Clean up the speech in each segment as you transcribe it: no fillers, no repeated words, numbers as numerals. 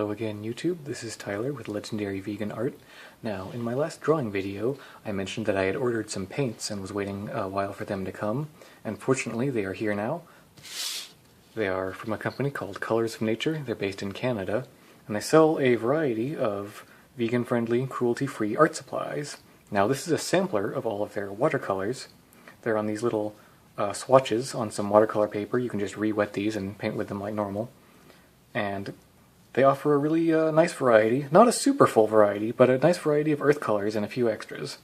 Hello again, YouTube. This is Tyler with Legendary Vegan Art. Now, in my last drawing video, I mentioned that I had ordered some paints and was waiting a while for them to come, and fortunately they are here now. They are from a company called Colors of Nature. They're based in Canada, and they sell a variety of vegan-friendly, cruelty-free art supplies. Now, this is a sampler of all of their watercolors. They're on these little swatches on some watercolor paper. You can just re-wet these and paint with them like normal. And they offer a really nice variety, not a super full variety, but a nice variety of earth colors and a few extras.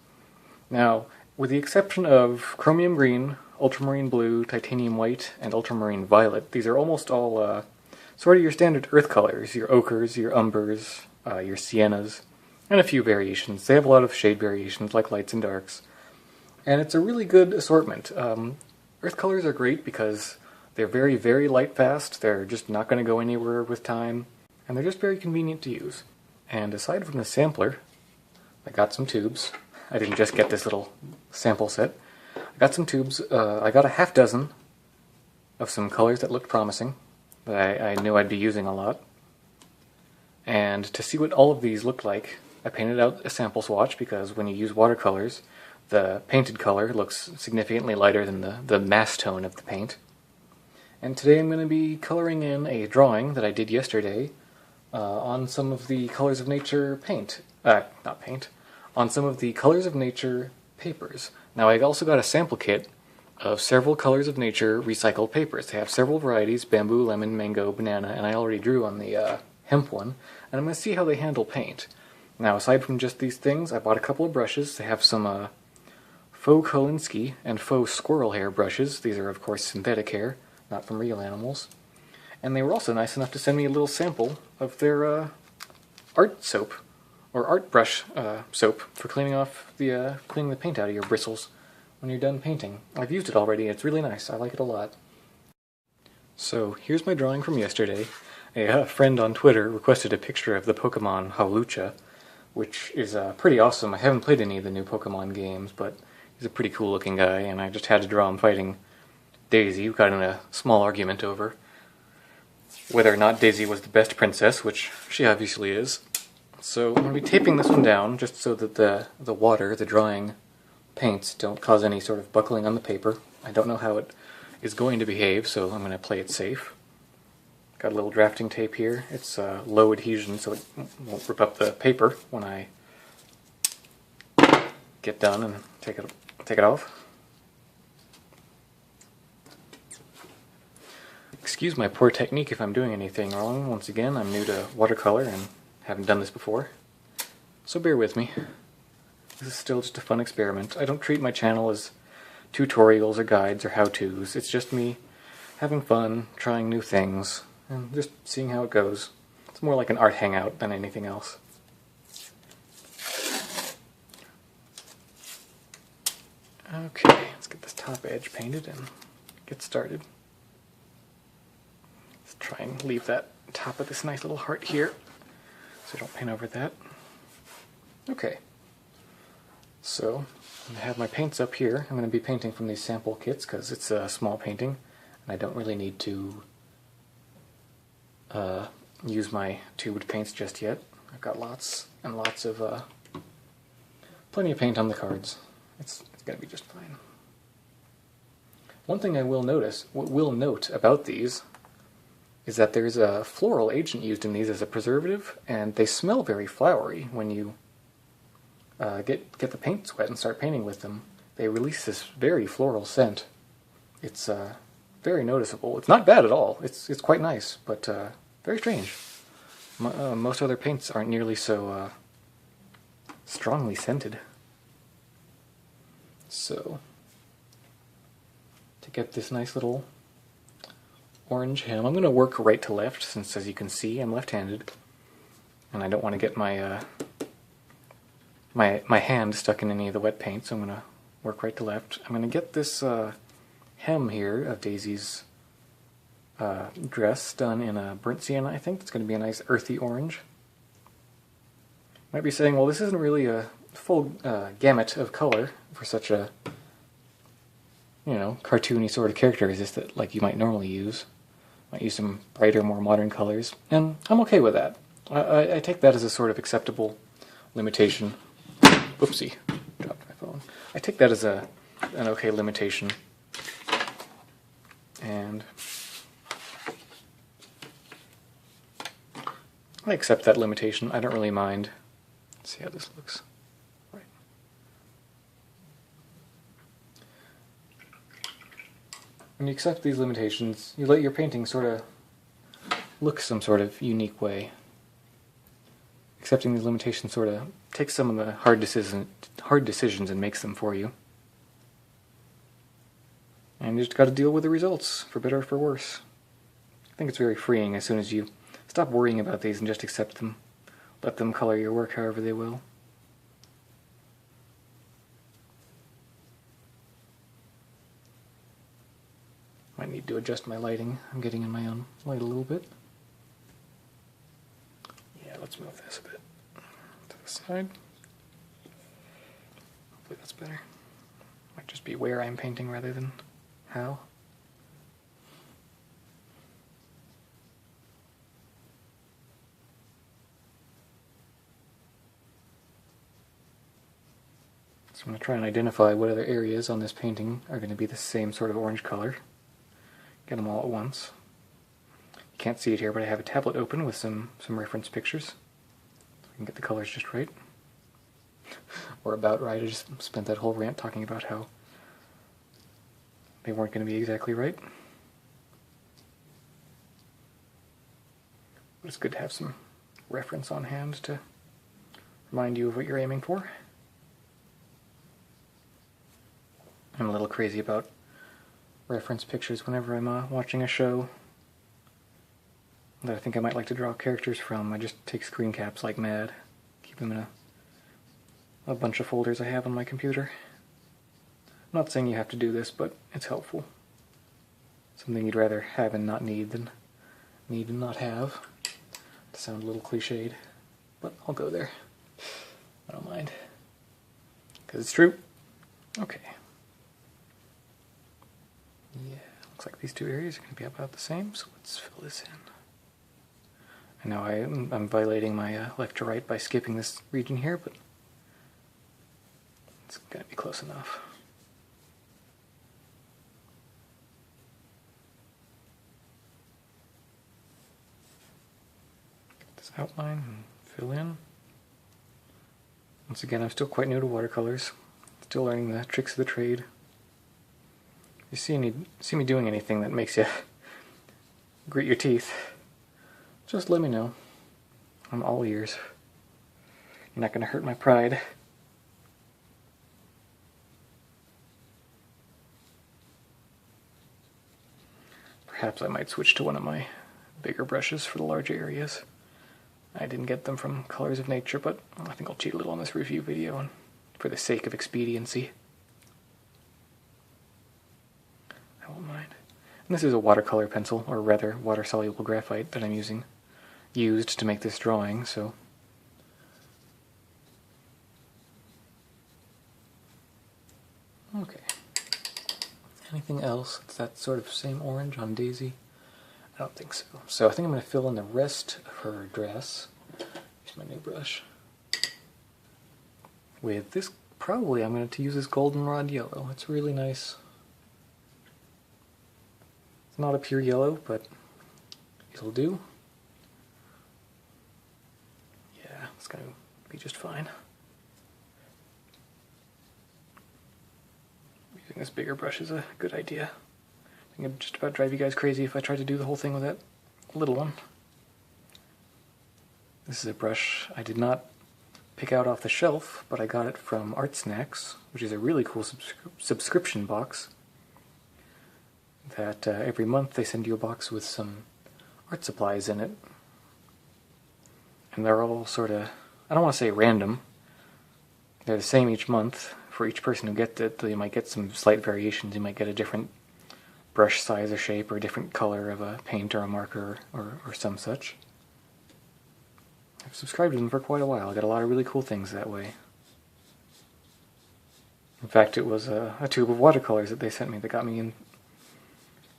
Now, with the exception of chromium green, ultramarine blue, titanium white, and ultramarine violet, these are almost all sort of your standard earth colors, your ochres, your umbers, your siennas, and a few variations. They have a lot of shade variations like lights and darks. And it's a really good assortment. Earth colors are great because they're very, very light fast, they're just not going to go anywhere with time, and they're just very convenient to use. And aside from the sampler, I got some tubes. I didn't just get this little sample set. I got some tubes. I got a half dozen of some colors that looked promising, that I knew I'd be using a lot. And to see what all of these looked like, I painted out a sample swatch, because when you use watercolors, the painted color looks significantly lighter than the mass tone of the paint. And today I'm going to be coloring in a drawing that I did yesterday on some of the Colors of Nature on some of the Colors of Nature papers. Now, I also got a sample kit of several Colors of Nature recycled papers. They have several varieties: bamboo, lemon, mango, banana, and I already drew on the hemp one, and I'm going to see how they handle paint. Now, aside from just these things, I bought a couple of brushes. They have some faux Kolinsky and faux squirrel hair brushes. These are, of course, synthetic hair, not from real animals. And they were also nice enough to send me a little sample of their art soap, or art brush soap, for cleaning the paint out of your bristles when you're done painting. I've used it already. It's really nice. I like it a lot. So here's my drawing from yesterday. A friend on Twitter requested a picture of the Pokemon Hawlucha, which is pretty awesome. I haven't played any of the new Pokemon games, but he's a pretty cool looking guy, and I just had to draw him fighting Daisy. We got in a small argument over whether or not Daisy was the best princess, which she obviously is. So I'm going to be taping this one down just so that the water, the drying paints, don't cause any sort of buckling on the paper. I don't know how it is going to behave, so I'm going to play it safe. Got a little drafting tape here. It's low adhesion, so it won't rip up the paper when I get done and take it off. Excuse my poor technique if I'm doing anything wrong. Once again, I'm new to watercolor and haven't done this before, so bear with me. This is still just a fun experiment. I don't treat my channel as tutorials or guides or how-tos. It's just me having fun, trying new things, and just seeing how it goes. It's more like an art hangout than anything else. Okay, let's get this top edge painted and get started. Let's try and leave that top of this nice little heart here, so I don't paint over that. Okay, so I have my paints up here. I'm going to be painting from these sample kits because it's a small painting, and I don't really need to use my tubed paints just yet. I've got lots and lots of plenty of paint on the cards. It's going to be just fine. One thing I will note about these is that there's a floral agent used in these as a preservative, and they smell very flowery when you get the paints wet and start painting with them. They release this very floral scent. It's very noticeable. It's not bad at all. It's quite nice, but very strange. Most other paints aren't nearly so strongly scented. So, to get this nice little orange hem, I'm going to work right to left, since, as you can see, I'm left-handed, and I don't want to get my my hand stuck in any of the wet paint, so I'm going to work right to left. I'm going to get this hem here of Daisy's dress done in a burnt sienna. I think it's going to be a nice earthy orange. Might be saying, well, this isn't really a full gamut of color for such a, cartoony sort of character as this that you might normally use. Might use some brighter, more modern colors, and I'm okay with that. I take that as a sort of acceptable limitation. Oopsie, dropped my phone. I take that as an okay limitation. And I accept that limitation. I don't really mind. Let's see how this looks. Right. When you accept these limitations, you let your painting sort of look some sort of unique way. Accepting these limitations sort of takes some of the hard decisions and makes them for you. And you just got to deal with the results, for better or for worse. I think it's very freeing as soon as you stop worrying about these and just accept them. Let them color your work however they will. Might need to adjust my lighting. I'm getting in my own light a little bit. Yeah, let's move this a bit to the side. Hopefully that's better. Might just be where I'm painting rather than how. So I'm going to try and identify what other areas on this painting are going to be the same sort of orange color. Get them all at once. You can't see it here, but I have a tablet open with some reference pictures. So I can get the colors just right. Or about right. I just spent that whole rant talking about how they weren't going to be exactly right. But it's good to have some reference on hand to remind you of what you're aiming for. I'm a little crazy about reference pictures whenever I'm watching a show that I think I might like to draw characters from. I just take screen caps like mad, keep them in a bunch of folders I have on my computer. I'm not saying you have to do this, but it's helpful. Something you'd rather have and not need than need and not have. To sound a little cliched, but I'll go there. I don't mind. Because it's true. Okay. Yeah, looks like these two areas are going to be about the same, so let's fill this in. I know I'm violating my left to right by skipping this region here, but it's going to be close enough. Get this outline and fill in. Once again, I'm still quite new to watercolors. Still learning the tricks of the trade. If you see me doing anything that makes you grit your teeth, just let me know. I'm all ears. You're not going to hurt my pride. Perhaps I might switch to one of my bigger brushes for the larger areas. I didn't get them from Colors of Nature, but I think I'll cheat a little on this review video and for the sake of expediency. I won't mind. And this is a watercolor pencil, or rather water-soluble graphite that I'm used to make this drawing, so okay. Anything else? It's that sort of same orange on Daisy? I don't think so. So I think I'm going to fill in the rest of her dress. Here's my new brush. With this, probably I'm going to use this goldenrod yellow. It's really nice. It's not a pure yellow, but it'll do. Yeah, it's going to be just fine. Using this bigger brush is a good idea. I think it'd just about drive you guys crazy if I tried to do the whole thing with that little one. This is a brush I did not pick out off the shelf, but I got it from Art Snacks, which is a really cool subscription box. That every month they send you a box with some art supplies in it. And they're all sort of, I don't want to say random, they're the same each month. For each person who gets it, you might get some slight variations. You might get a different brush size or shape or a different color of a paint or a marker or some such. I've subscribed to them for quite a while. I got a lot of really cool things that way. In fact, it was a tube of watercolors that they sent me that got me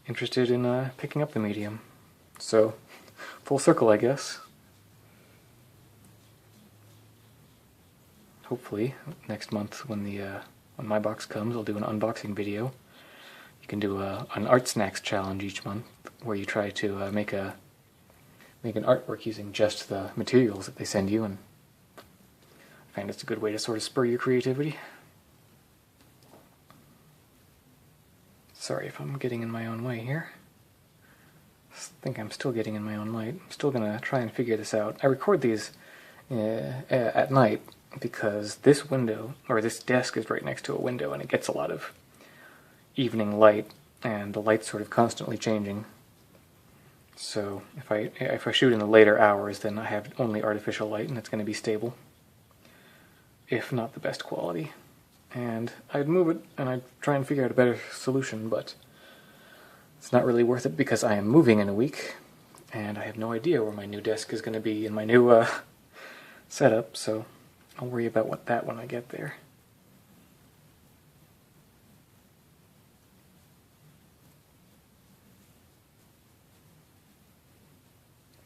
interested in picking up the medium. So, full circle, I guess. hopefully next month when my box comes, I'll do an unboxing video. You can do an art snacks challenge each month where you try to make an artwork using just the materials that they send you, and I find it's a good way to sort of spur your creativity. Sorry if I'm getting in my own way here. I think I'm still getting in my own light. I'm still going to try and figure this out. I record these at night because this window, or this desk, is right next to a window and it gets a lot of evening light, and the light's sort of constantly changing. So if I shoot in the later hours, then I have only artificial light and it's going to be stable, if not the best quality. And I'd move it and I'd try and figure out a better solution, but it's not really worth it because I am moving in a week and I have no idea where my new desk is going to be in my new setup, so I'll worry about that when I get there.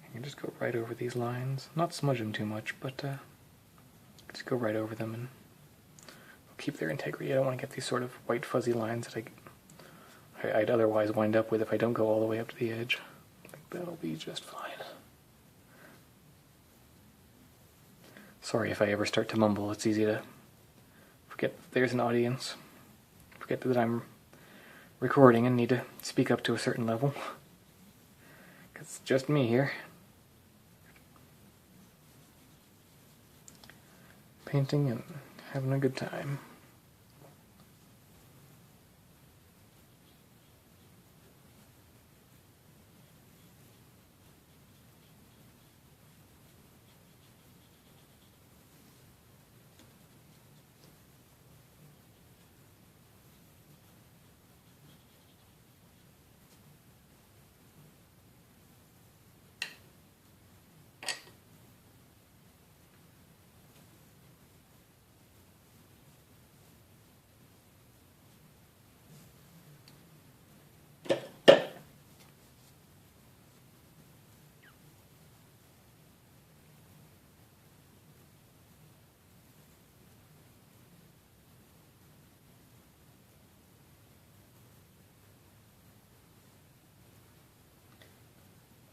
I can just go right over these lines, not smudge them too much, but just go right over them and keep their integrity. I don't want to get these sort of white fuzzy lines that I'd otherwise wind up with if I don't go all the way up to the edge. I think that'll be just fine. Sorry if I ever start to mumble, it's easy to forget that there's an audience, forget that I'm recording and need to speak up to a certain level. Because it's just me here. Painting and having a good time.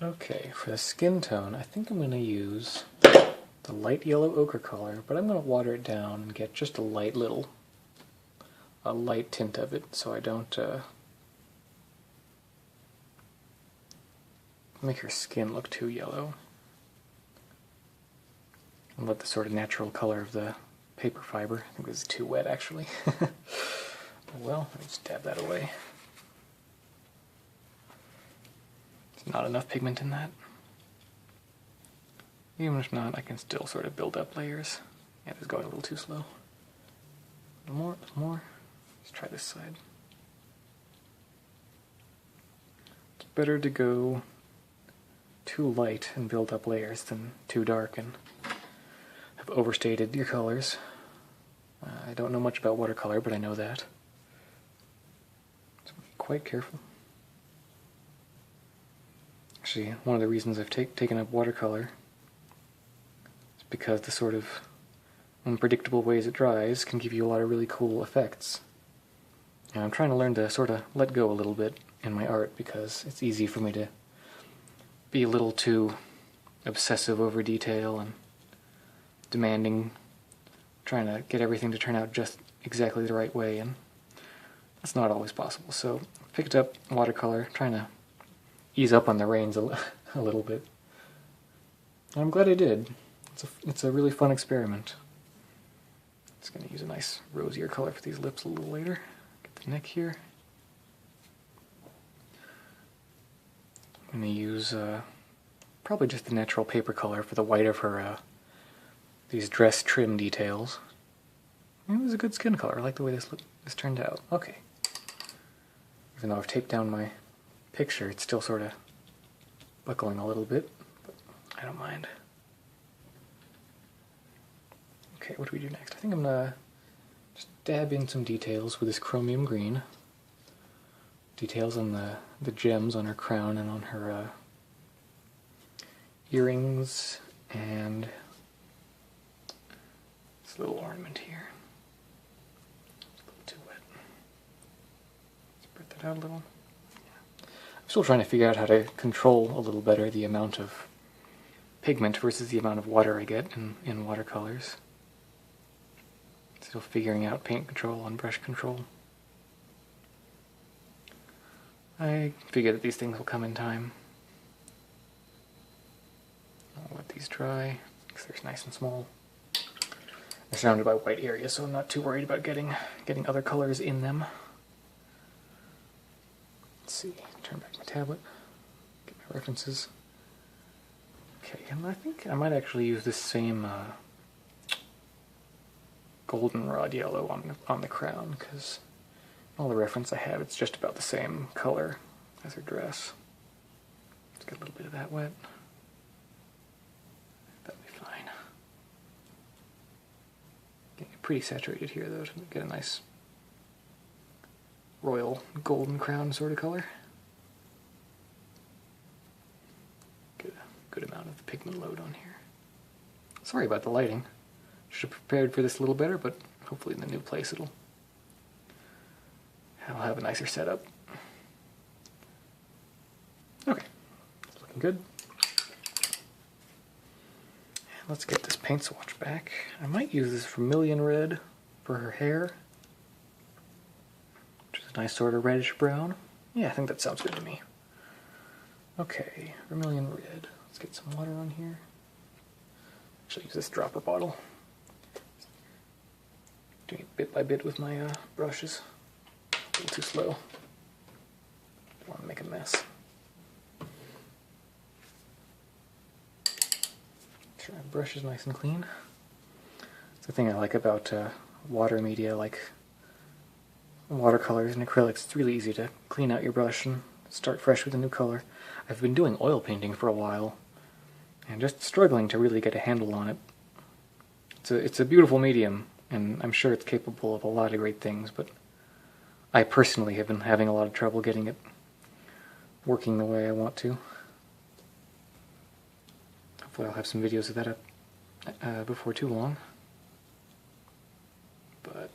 Okay, for the skin tone, I think I'm going to use the light yellow ochre color, but I'm going to water it down and get just a light tint of it, so I don't make her skin look too yellow. And let the sort of natural color of the paper fiber. I think this is too wet, actually. Well, let me just dab that away. Not enough pigment in that. Even if not, I can still sort of build up layers. Yeah, it's going a little too slow. A little more. Let's try this side. It's better to go too light and build up layers than too dark and have overstated your colors. I don't know much about watercolor, but I know that. So be quite careful. Actually, one of the reasons I've taken up watercolor is because the sort of unpredictable ways it dries can give you a lot of really cool effects. And I'm trying to learn to sort of let go a little bit in my art because it's easy for me to be a little too obsessive over detail and demanding, trying to get everything to turn out just exactly the right way, and that's not always possible. So I picked up watercolor, trying to ease up on the reins a little bit. And I'm glad I did. It's a really fun experiment. Just going to use a nice rosier color for these lips a little later. Get the neck here. I'm going to use probably just the natural paper color for the white of her these dress trim details. It was a good skin color. I like the way this turned out. Okay. Even though I've taped down my picture, it's still sort of buckling a little bit, but I don't mind. Okay, what do we do next? I think I'm gonna just dab in some details with this chromium green. Details on the gems on her crown and on her earrings, and this little ornament here. It's a little too wet. Spread that out a little. Yeah. I'm still trying to figure out how to control a little better the amount of pigment versus the amount of water I get in watercolors. Still figuring out paint control and brush control. I figure that these things will come in time. I'll let these dry because they're nice and small. They're surrounded by white areas, so I'm not too worried about getting other colors in them. Let's see, turn back my tablet, get my references. Okay, and I think I might actually use this same goldenrod yellow on the crown, because all the reference I have, it's just about the same color as her dress. Let's get a little bit of that wet. That'll be fine. Getting it pretty saturated here though to get a nice royal golden crown sort of color. Get a good amount of pigment load on here. Sorry about the lighting. Should have prepared for this a little better, but hopefully in the new place I'll have a nicer setup. Okay, it's looking good. Let's get this paint swatch back. I might use this vermilion red for her hair, which is a nice sort of reddish brown. Yeah, I think that sounds good to me. Okay, vermilion red. Let's get some water on here. Actually use this dropper bottle. Doing it bit by bit with my brushes. A little too slow. Don't want to make a mess. Sure, my brush is nice and clean. It's the thing I like about water media, like watercolors and acrylics. It's really easy to clean out your brush and start fresh with a new color. I've been doing oil painting for a while and just struggling to really get a handle on it. It's a beautiful medium, and I'm sure it's capable of a lot of great things, but I personally have been having a lot of trouble getting it working the way I want to. Hopefully I'll have some videos of that up before too long. But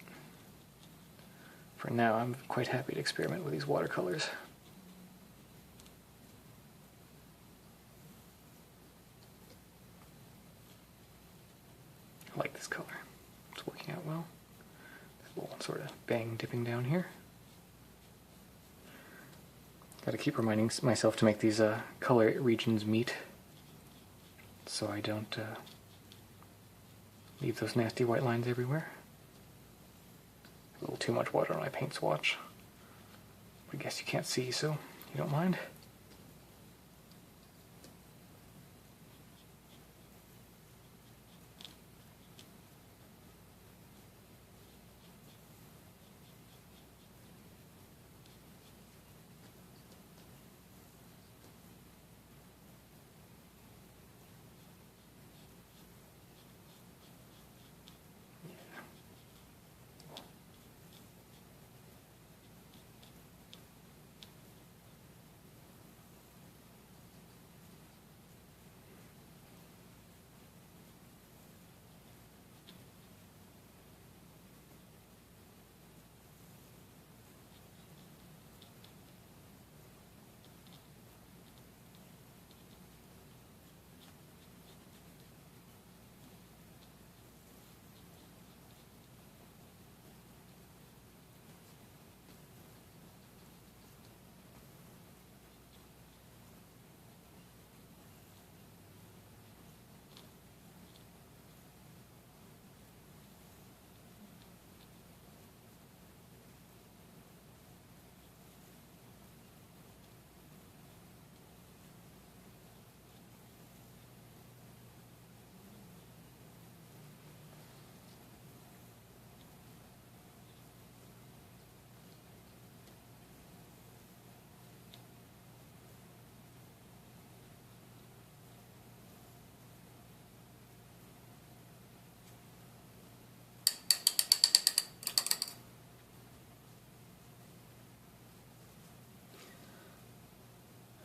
for now, I'm quite happy to experiment with these watercolors. I like this color. It's working out well. There's a little sort of bang dipping down here. Gotta keep reminding myself to make these color regions meet so I don't leave those nasty white lines everywhere. A little too much water on my paint swatch. I guess you can't see, so you don't mind.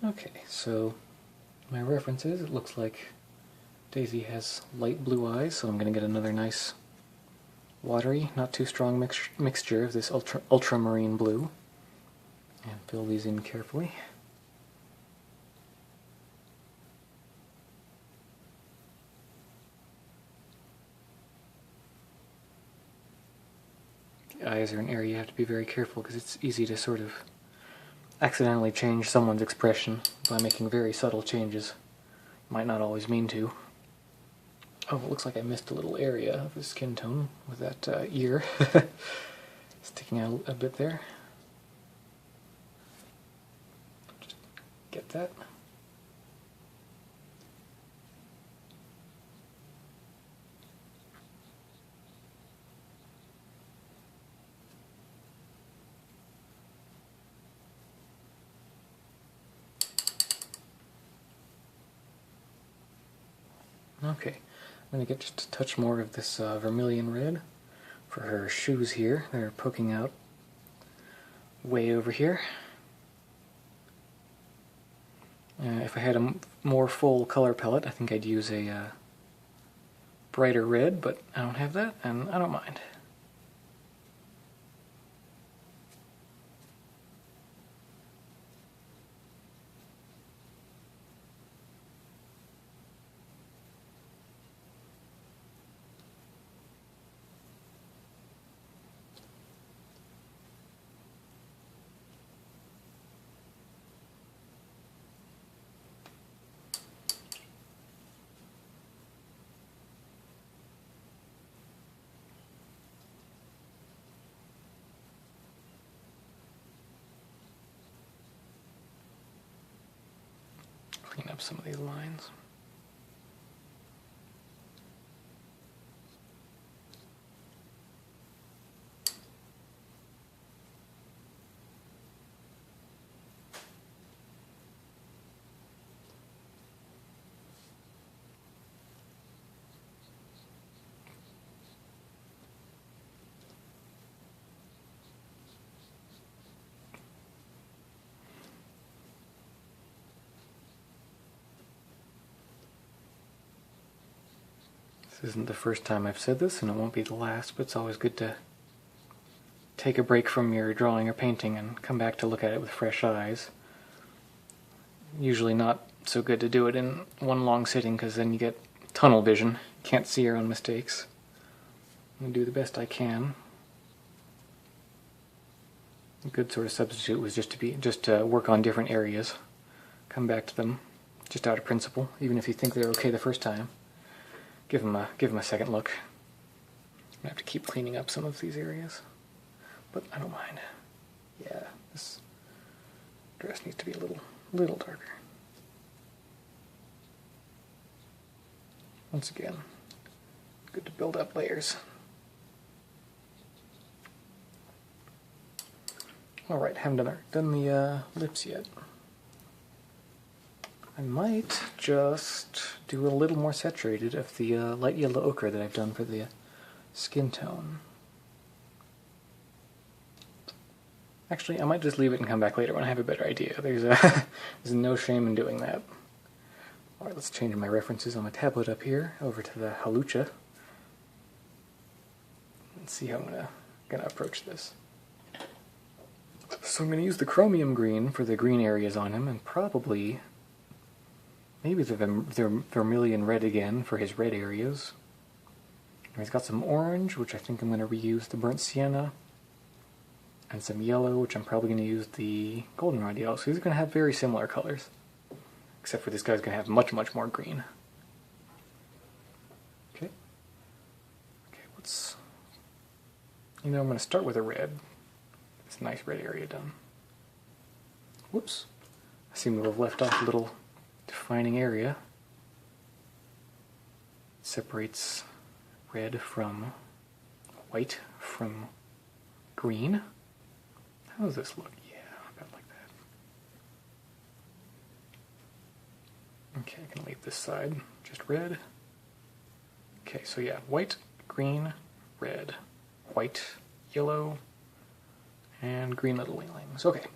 Okay, so my references, it looks like Daisy has light blue eyes, so I'm going to get another nice watery, not too strong mixture of this ultramarine blue. And fill these in carefully. The eyes are an area you have to be very careful because it's easy to sort of accidentally change someone's expression by making very subtle changes. Might not always mean to. Oh, it looks like I missed a little area of his skin tone with that ear sticking out a bit there. Just get that. Okay, I'm going to get just a touch more of this vermilion red for her shoes here. They're poking out way over here. If I had a more full color palette, I think I'd use a brighter red, but I don't have that, and I don't mind. Clean up some of these lines. This isn't the first time I've said this, and it won't be the last, but it's always good to take a break from your drawing or painting and come back to look at it with fresh eyes. Usually not so good to do it in one long sitting, because then you get tunnel vision. Can't see your own mistakes. I'm going to do the best I can. A good sort of substitute was just to work on different areas. Come back to them just out of principle, even if you think they're okay the first time. Give them a second look. I have to keep cleaning up some of these areas, but I don't mind. Yeah, this dress needs to be a little darker. Once again, good to build up layers. Alright, haven't done the lips yet. I might just do a little more saturated of the light yellow ochre that I've done for the skin tone. Actually, I might just leave it and come back later when I have a better idea. There's no shame in doing that. Alright, let's change my references on my tablet up here over to the Hawlucha. Let's see how I'm gonna approach this. So I'm gonna use the chromium green for the green areas on him, and probably maybe the vermilion red again for his red areas. He's got some orange, which I think I'm going to reuse the burnt sienna, and some yellow, which I'm probably going to use the goldenrod yellow. So he's going to have very similar colors, except for this guy's going to have much, much more green. Okay, let's... I'm going to start with a red. It's a nice red area done. Whoops. I seem to have left off a little defining area. It separates red from white from green. How does this look? Yeah, about like that. Okay, I can leave this side just red. Okay, so yeah, white, green, red, white, yellow, and green little winglings. Okay.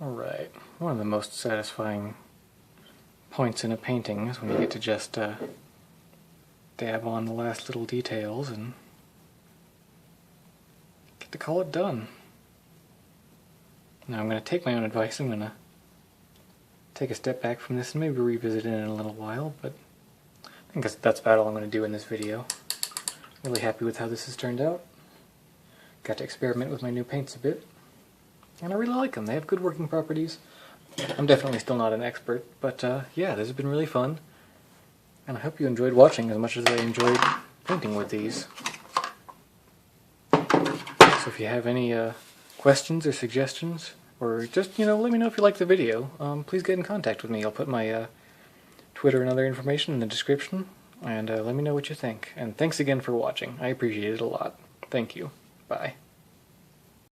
Alright, one of the most satisfying points in a painting is when you get to just dab on the last little details and get to call it done. Now I'm going to take my own advice. I'm going to take a step back from this and maybe revisit it in a little while, but I think that's about all I'm going to do in this video. Really happy with how this has turned out. Got to experiment with my new paints a bit, and I really like them. They have good working properties. I'm definitely still not an expert, but yeah, this has been really fun, and I hope you enjoyed watching as much as I enjoyed painting with these. So if you have any questions or suggestions, or just, let me know if you like the video, please get in contact with me. I'll put my Twitter and other information in the description, and let me know what you think. And thanks again for watching. I appreciate it a lot. Thank you. Bye.